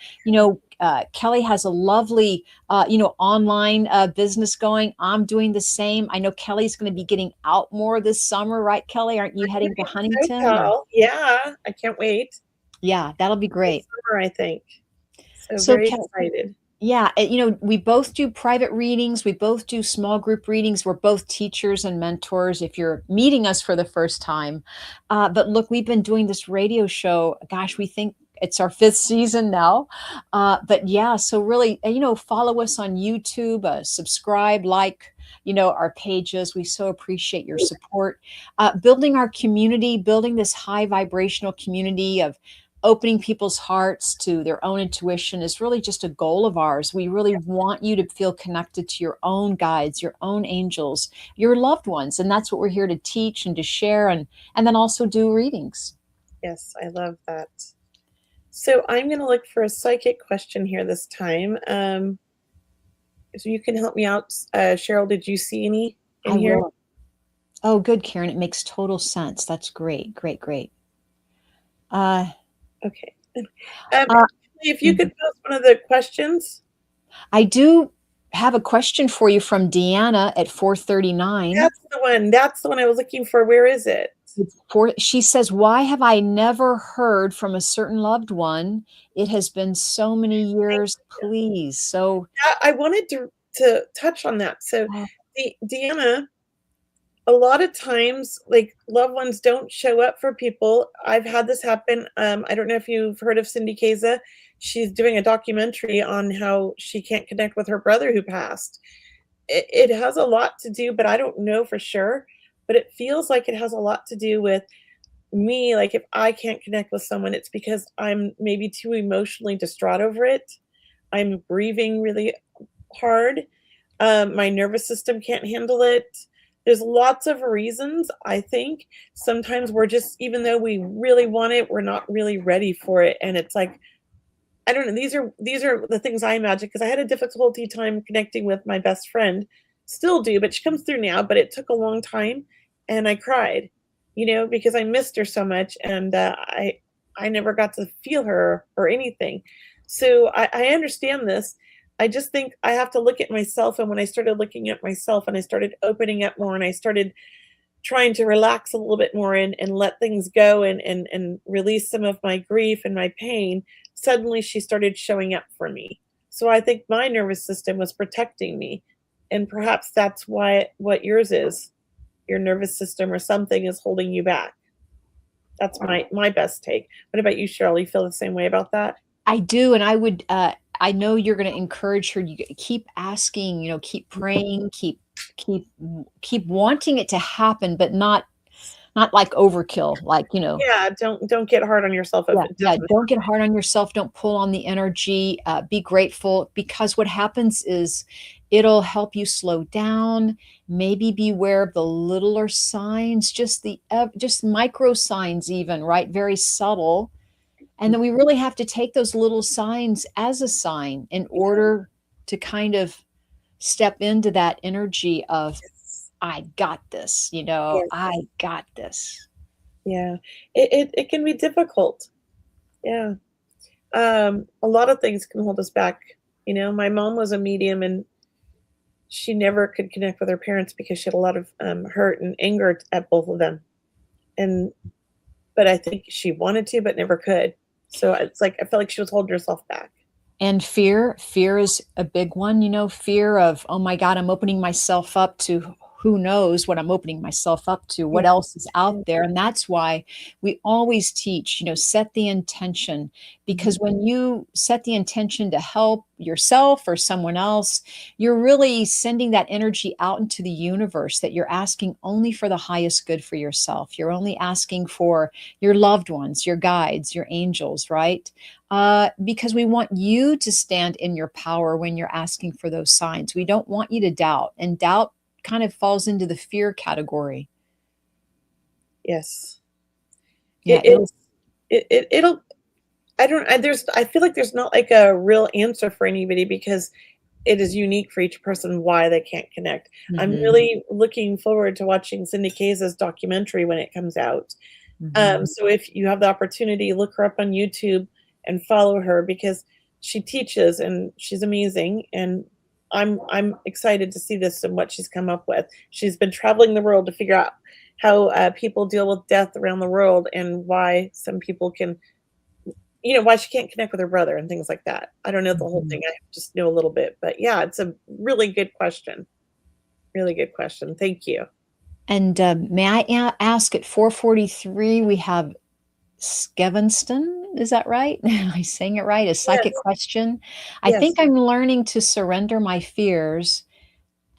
S2: Kelly has a lovely, online business going. I'm doing the same. I know Kelly's going to be getting out more this summer, right, Kelly? Aren't you heading to Huntington?
S3: Yeah, I can't wait.
S2: Yeah, that'll be
S3: This
S2: great.
S3: summer, I think. So
S2: So,
S3: very excited.
S2: yeah, we both do private readings. We both do small group readings. We're both teachers and mentors if you're meeting us for the first time. But look, we've been doing this radio show. Gosh, we think it's our 5th season now. But yeah, so really, follow us on YouTube, subscribe, like, our pages. We so appreciate your support. Building our community, building this high vibrational community of opening people's hearts to their own intuition is really just a goal of ours. We really want you to feel connected to your own guides, your own angels, your loved ones. And that's what we're here to teach and to share, and then also do readings.
S3: Yes, I love that. So I'm going to look for a psychic question here this time. So you can help me out. Cheryl, did you see any in
S2: I
S3: here?
S2: will. Oh, good, Karen. It makes total sense. That's great. Great, great.
S3: Okay.
S2: Uh,
S3: If you could post one of the questions.
S2: I do have a question for you from Deanna at 439.
S3: That's the one. That's the one I was looking for. Where is it?
S2: She says, "Why have I never heard from a certain loved one? It has been so many years, please." So,
S3: Yeah, I wanted to touch on that. So, Deanna, a lot of times, like loved ones don't show up for people. I've had this happen. I don't know if you've heard of Cindy Kaza. She's doing a documentary on how she can't connect with her brother who passed. It has a lot to do, but I don't know for sure. But it feels like it has a lot to do with me. Like if I can't connect with someone, it's because I'm maybe too emotionally distraught over it. I'm grieving really hard. My nervous system can't handle it. There's lots of reasons, I think. Sometimes we're just, even though we really want it, we're not really ready for it. And it's like, I don't know, these are the things I imagine, because I had a difficulty time connecting with my best friend. Still do, but she comes through now, but it took a long time and I cried, because I missed her so much, and I never got to feel her or anything. So I understand this. I just think I have to look at myself. And when I started looking at myself and I started opening up more and I started trying to relax a little bit more and let things go and release some of my grief and my pain, suddenly she started showing up for me. So I think my nervous system was protecting me. And perhaps that's what yours is. Your nervous system or something is holding you back. That's my best take. What about you, Cheryl? You feel the same way about that?
S2: I do, and I would. I know you're going to encourage her. You keep asking. Keep praying. Keep wanting it to happen, but not like overkill.
S3: Yeah, don't get hard on yourself.
S2: Yeah. Don't get hard on yourself. Don't pull on the energy. Be grateful, because what happens is it'll help you slow down. Maybe be aware of the littler signs, just micro signs, even, right? Very subtle. And then we really have to take those little signs as a sign in order to kind of step into that energy of, I got this,
S3: Yes.
S2: I got this.
S3: Yeah. It can be difficult. Yeah. A lot of things can hold us back. My mom was a medium and she never could connect with her parents because she had a lot of hurt and anger at both of them. But I think she wanted to, but never could. So it's like, I felt like she was holding herself back.
S2: And fear is a big one, fear of, oh my God, I'm opening myself up to who knows what I'm opening myself up to, what else is out there. And that's why we always teach, set the intention, because when you set the intention to help yourself or someone else, you're really sending that energy out into the universe, that you're asking only for the highest good for yourself. You're only asking for your loved ones, your guides, your angels, right? Because we want you to stand in your power when you're asking for those signs. We don't want you to doubt, and doubt kind of falls into the fear category.
S3: Yes.
S2: Yeah.
S3: It'll, I feel like there's not like a real answer for anybody, because it is unique for each person why they can't connect. I'm really looking forward to watching Cindy Kaza's documentary when it comes out. So if you have the opportunity, look her up on YouTube and follow her, because she teaches and she's amazing. And I'm excited to see this and what she's come up with. She's been traveling the world to figure out how people deal with death around the world, and why some people can, why she can't connect with her brother and things like that. I don't know the whole thing. I just know a little bit, but yeah, it's a really good question. Really good question. Thank you.
S2: And may I ask, at 443, we have Skevenston. Is that right? Am I saying it right? A psychic question. I
S3: Yes.
S2: think I'm learning to surrender my fears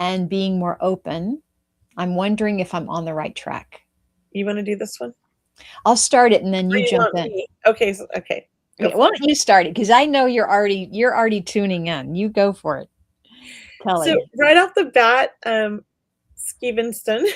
S2: and being more open. I'm wondering if I'm on the right track.
S3: You want to do this one?
S2: I'll start it and then you jump in.
S3: Okay. Okay.
S2: Yeah, why don't you start it? Because I know you're already tuning in. You go for it, Kelly.
S3: So right off the bat, Skevenston,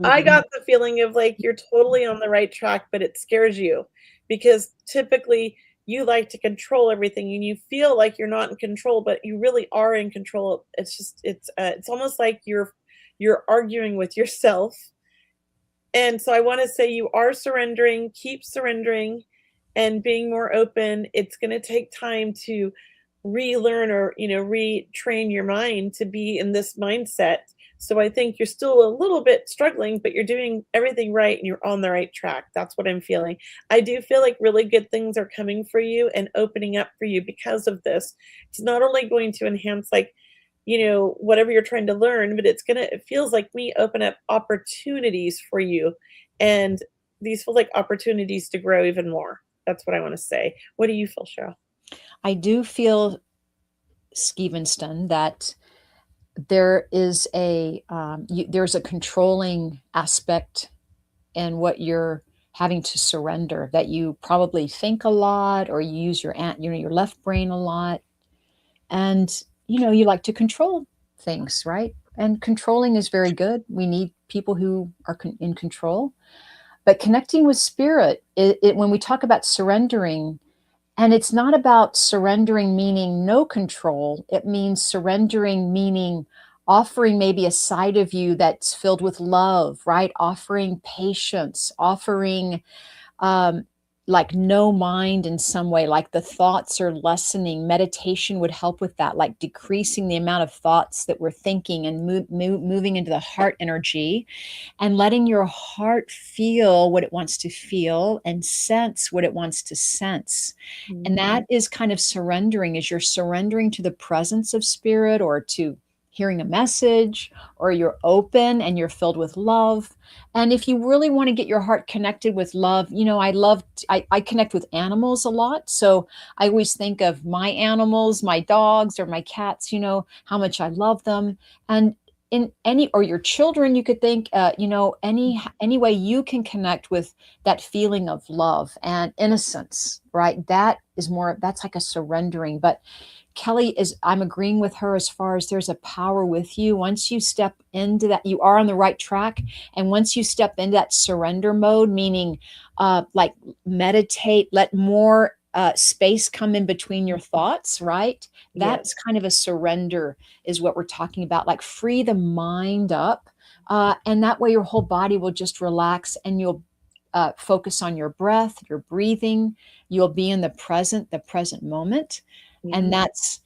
S3: I got the feeling of like you're totally on the right track, but it scares you, because typically you like to control everything and you feel like you're not in control, but you really are in control. It's just it's almost like you're arguing with yourself. And so I want to say you are surrendering, keep surrendering. and being more open. It's going to take time to relearn or, retrain your mind to be in this mindset. So I think you're still a little bit struggling, but you're doing everything right and you're on the right track. That's what I'm feeling. I do feel like really good things are coming for you and opening up for you because of this. It's not only going to enhance, like, whatever you're trying to learn, but it feels like me open up opportunities for you. And these feel like opportunities to grow even more. That's what I want to say. What do you feel, Cheryl?
S2: I do feel, Skevenston, that there is there's a controlling aspect in what you're having to surrender, that you probably think a lot, or you use your left brain a lot, and you like to control things, right? And controlling is very good. We need people who are in control. But connecting with spirit, when we talk about surrendering, and it's not about surrendering meaning no control. It means surrendering meaning offering maybe a side of you that's filled with love, right? Offering patience, offering like no mind in some way, like the thoughts are lessening. Meditation would help with that, like decreasing the amount of thoughts that we're thinking and moving into the heart energy, and letting your heart feel what it wants to feel and sense what it wants to sense.
S3: Mm-hmm.
S2: And that is kind of surrendering, as you're surrendering to the presence of spirit, or to hearing a message, or you're open and you're filled with love. And if you really want to get your heart connected with love, I connect with animals a lot. So I always think of my animals, my dogs or my cats, how much I love them. And in or your children, you could think, any way you can connect with that feeling of love and innocence, right? That's like a surrendering. But Kelly, I'm agreeing with her as far as there's a power with you. Once you step into that, you are on the right track. And once you step into that surrender mode, meaning like meditate, let more space come in between your thoughts, right? That's kind of a surrender is what we're talking about. Like free the mind up. And that way your whole body will just relax, and you'll focus on your breath, your breathing. You'll be in the present moment. And that's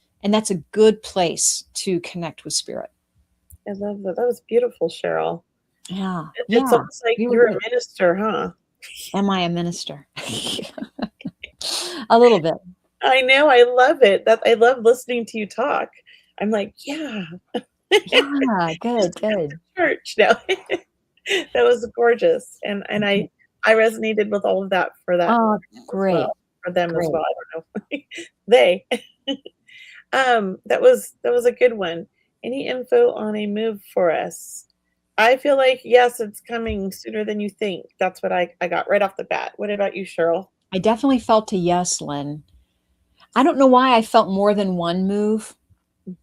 S2: a good place to connect with spirit.
S3: I love that. That was beautiful, Cheryl.
S2: Yeah.
S3: It's almost like you're a minister, huh?
S2: Am I a minister? A little bit.
S3: I know. I love it. I love listening to you talk. I'm like, yeah.
S2: Yeah, good.
S3: Church now. That was gorgeous. And I resonated with all of that for that.
S2: Oh, great.
S3: For them as well. I don't know. They. That was a good one. Any info on a move for us? I feel like, yes, it's coming sooner than you think. That's what I got right off the bat. What about you, Cheryl?
S2: I definitely felt a yes, Lynn. I don't know why I felt more than one move,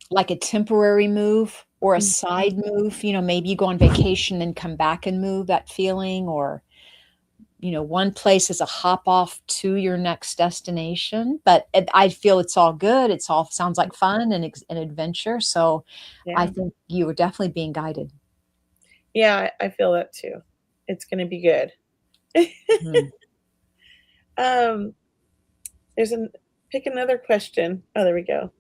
S2: like a temporary move or a side move. Maybe you go on vacation and come back and move, that feeling, or one place is a hop off to your next destination. But I feel it's all good. It's all sounds like fun and an adventure. So I think you were definitely being guided.
S3: Yeah, I feel that too. It's going to be good. Pick another question. Oh, there we go.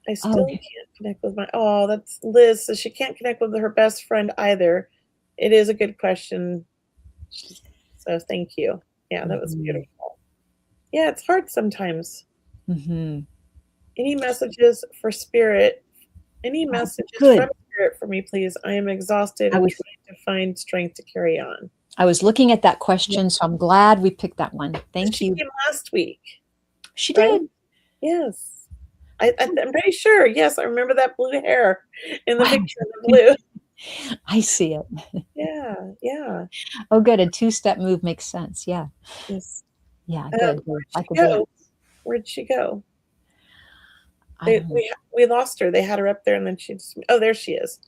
S3: I still can't connect with that's Liz. So she can't connect with her best friend either. It is a good question. So thank you. Yeah, that was beautiful. Yeah, it's hard sometimes. Any messages for spirit? Any messages from spirit for me, please? I am exhausted and trying to find strength to carry on.
S2: I was looking at that question, so I'm glad we picked that one. Thank you.
S3: She came last week.
S2: She did.
S3: Yes. I'm pretty sure. Yes, I remember that blue hair in the picture of the blue.
S2: I see it.
S3: Yeah.
S2: Oh, good. A two-step move makes sense. Yeah.
S3: Yes.
S2: Yeah, good.
S3: Where'd she go? We lost her. They had her up there, and then there she is.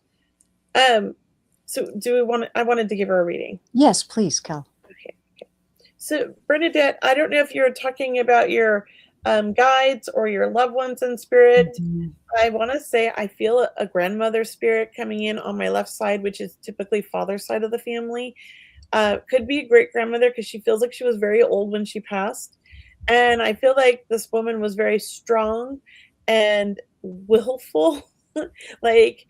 S3: So I wanted to give her a reading.
S2: Yes, please, Cal.
S3: Okay. So Bernadette, I don't know if you're talking about your guides or your loved ones in spirit. I want to say I feel a grandmother spirit coming in on my left side, which is typically father's side of the family. Could be a great grandmother because she feels like she was very old when she passed. And I feel like this woman was very strong and willful. Like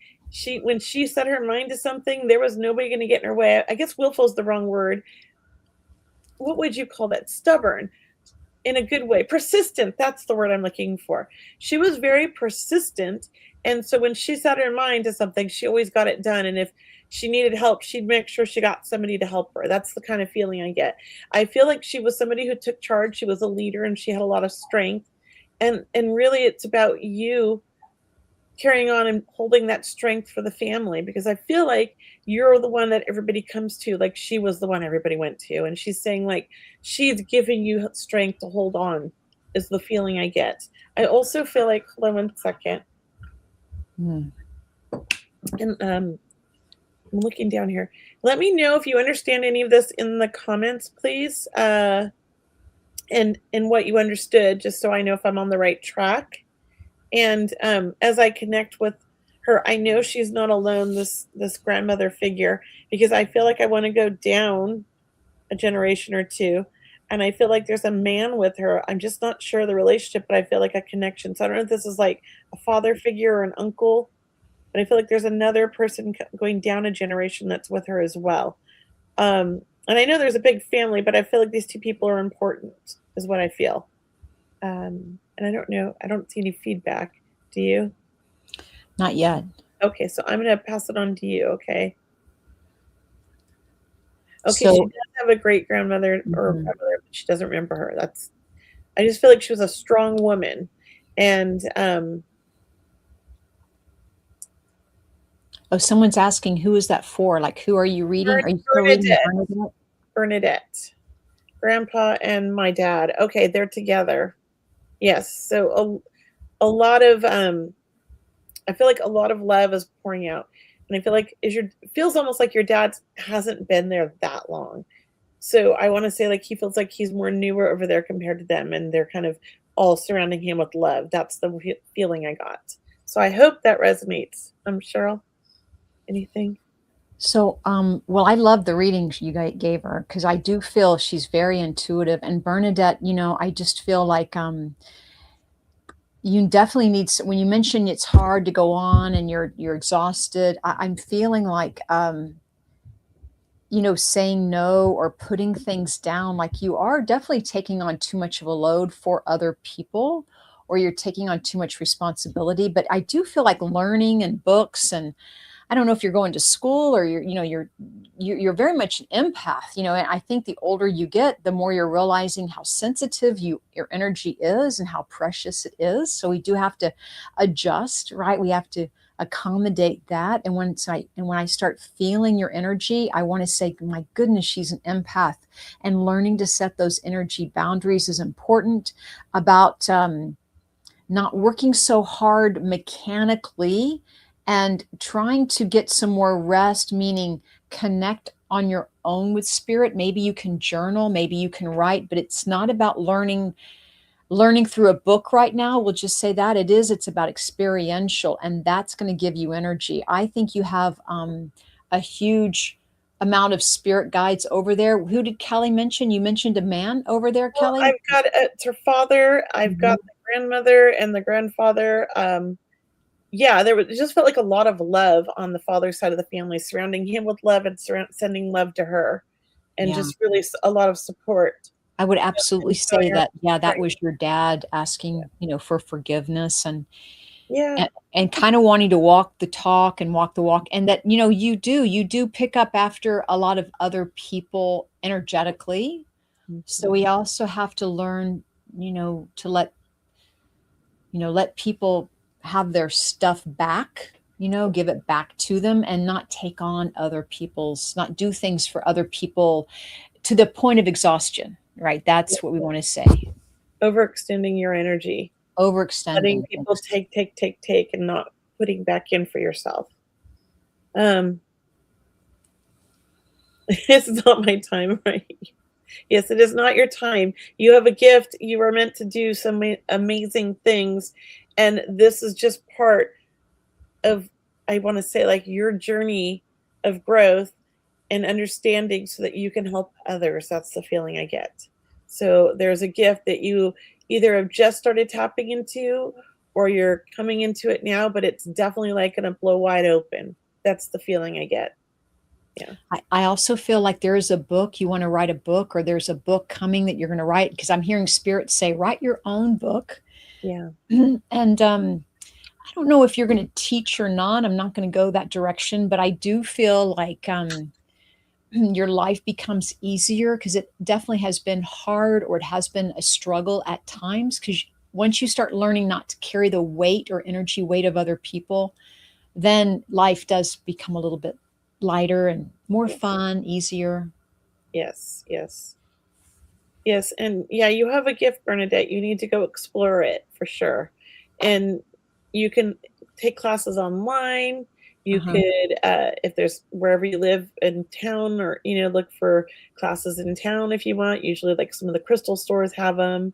S3: when she set her mind to something, there was nobody going to get in her way. I guess willful is the wrong word. What would you call that? Stubborn in a good way. Persistent. That's the word I'm looking for. She was very persistent. And so when she set her mind to something, she always got it done. And if she needed help, she'd make sure she got somebody to help her. That's the kind of feeling I get. I feel like she was somebody who took charge. She was a leader and she had a lot of strength. And really it's about you carrying on and holding that strength for the family, because I feel like you're the one that everybody comes to, like she was the one everybody went to, and she's saying like she's giving you strength to hold on, is the feeling I get. I also feel like, hold on one second. And I'm looking down here. Let me know if you understand any of this in the comments, please, and what you understood, just so I know if I'm on the right track. And as I connect with her, I know she's not alone, this grandmother figure, because I feel like I want to go down a generation or two. And I feel like there's a man with her. I'm just not sure of the relationship, but I feel like a connection. So I don't know if this is like a father figure or an uncle, but I feel like there's another person going down a generation that's with her as well. And I know there's a big family, but I feel like these two people are important, is what I feel. And I don't know. I don't see any feedback. Do you?
S2: Not yet.
S3: Okay, so I'm going to pass it on to you, okay? Okay,
S2: So,
S3: she does have a great-grandmother or grandmother, but she doesn't remember her. I just feel like she was a strong woman. And
S2: someone's asking, who is that for? Like, who are you reading? Are you still reading Bernadette?
S3: Bernadette. Grandpa and my dad. Okay, they're together. Yes, so a lot of I feel like a lot of love is pouring out, and I feel like it feels almost like your dad hasn't been there that long. So I want to say like he feels like he's more newer over there compared to them, and they're kind of all surrounding him with love. That's the feeling I got. So I hope that resonates. Cheryl, anything?
S2: So, well, I love the readings you guys gave her, because I do feel she's very intuitive. And Bernadette, I just feel like you definitely need, when you mention it's hard to go on and you're exhausted, I'm feeling like saying no or putting things down, like you are definitely taking on too much of a load for other people, or you're taking on too much responsibility. But I do feel like learning and books, and I don't know if you're going to school or you're very much an empath, and I think the older you get, the more you're realizing how sensitive your energy is and how precious it is. So we do have to adjust, right? We have to accommodate that. And when I start feeling your energy, I want to say, my goodness, she's an empath, and learning to set those energy boundaries is important. About not working so hard mechanically, and trying to get some more rest, meaning connect on your own with spirit. Maybe you can journal, maybe you can write, but it's not about learning through a book right now. We'll just say that it's about experiential, and that's going to give you energy. I think you have a huge amount of spirit guides over there. Who did Kelly mention? You mentioned a man over there, Kelly?
S3: I've got it's her father. I've got the grandmother and the grandfather. Yeah, it just felt like a lot of love on the father's side of the family, surrounding him with love and sending love to her, and just really a lot of support.
S2: I would absolutely say that, that was your dad asking, for forgiveness, and kind of wanting to walk the talk and walk the walk. And that, you do pick up after a lot of other people energetically. So we also have to learn, to let people have their stuff back, give it back to them, and not take on not do things for other people to the point of exhaustion, right? That's what we want to say.
S3: Overextending your energy.
S2: Overextending.
S3: Letting people take, and not putting back in for yourself. It's not my time, right? Yes, it is not your time. You have a gift. You are meant to do some amazing things. And this is just part of, I want to say, like your journey of growth and understanding so that you can help others. That's the feeling I get. So there's a gift that you either have just started tapping into or you're coming into it now, but it's definitely like going to blow wide open. That's the feeling I get. Yeah.
S2: I also feel like there is a book, you want to write a book, or there's a book coming that you're going to write, because I'm hearing spirit say, write your own book.
S3: Yeah.
S2: And I don't know if you're going to teach or not. I'm not going to go that direction, but I do feel like your life becomes easier, because it definitely has been hard, or it has been a struggle at times, because once you start learning not to carry the weight or energy weight of other people, then life does become a little bit lighter and more fun, easier.
S3: Yes, yes. Yes, and yeah, you have a gift, Bernadette. You need to go explore it for sure. And you can take classes online. You could, if there's wherever you live in town, or look for classes in town if you want. Usually, like some of the crystal stores have them.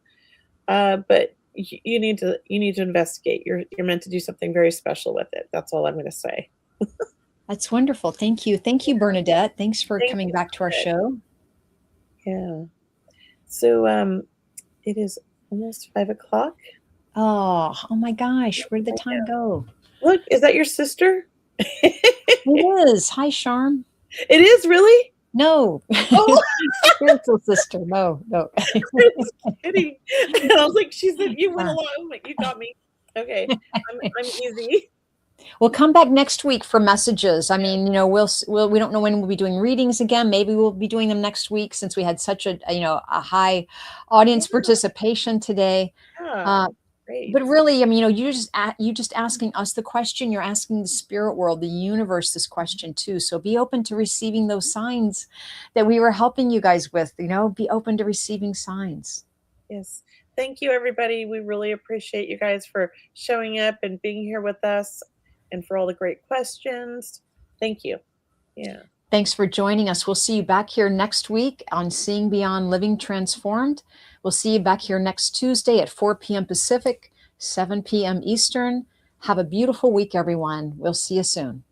S3: But you need to investigate. You're meant to do something very special with it. That's all I'm going to say.
S2: That's wonderful. Thank you. Thank you, Bernadette. Thanks for
S3: Thank
S2: coming
S3: you,
S2: back to our
S3: Bernadette.
S2: show.
S3: Yeah. So it is almost 5 o'clock.
S2: Oh my gosh, where did the time go?
S3: Look, is that your sister?
S2: It is. Hi, Charm.
S3: It is, really?
S2: No.
S3: Oh,
S2: Spiritual sister. No.
S3: I was kidding. And I was like, she said you went along. Like, you got me. Okay, I'm easy.
S2: We'll come back next week for messages. I mean, we'll we don't know when we'll be doing readings again. Maybe we'll be doing them next week, since we had such a high audience participation today.
S3: Yeah, great.
S2: But really, I mean, you just asking us the question. You're asking the spirit world, the universe, this question too. So be open to receiving those signs that we were helping you guys with. Be open to receiving signs.
S3: Yes. Thank you, everybody. We really appreciate you guys for showing up and being here with us, and for all the great questions. Thank you. Yeah.
S2: Thanks for joining us. We'll see you back here next week on Seeing Beyond Living Transformed. We'll see you back here next Tuesday at 4 p.m. Pacific, 7 p.m. Eastern. Have a beautiful week, everyone. We'll see you soon.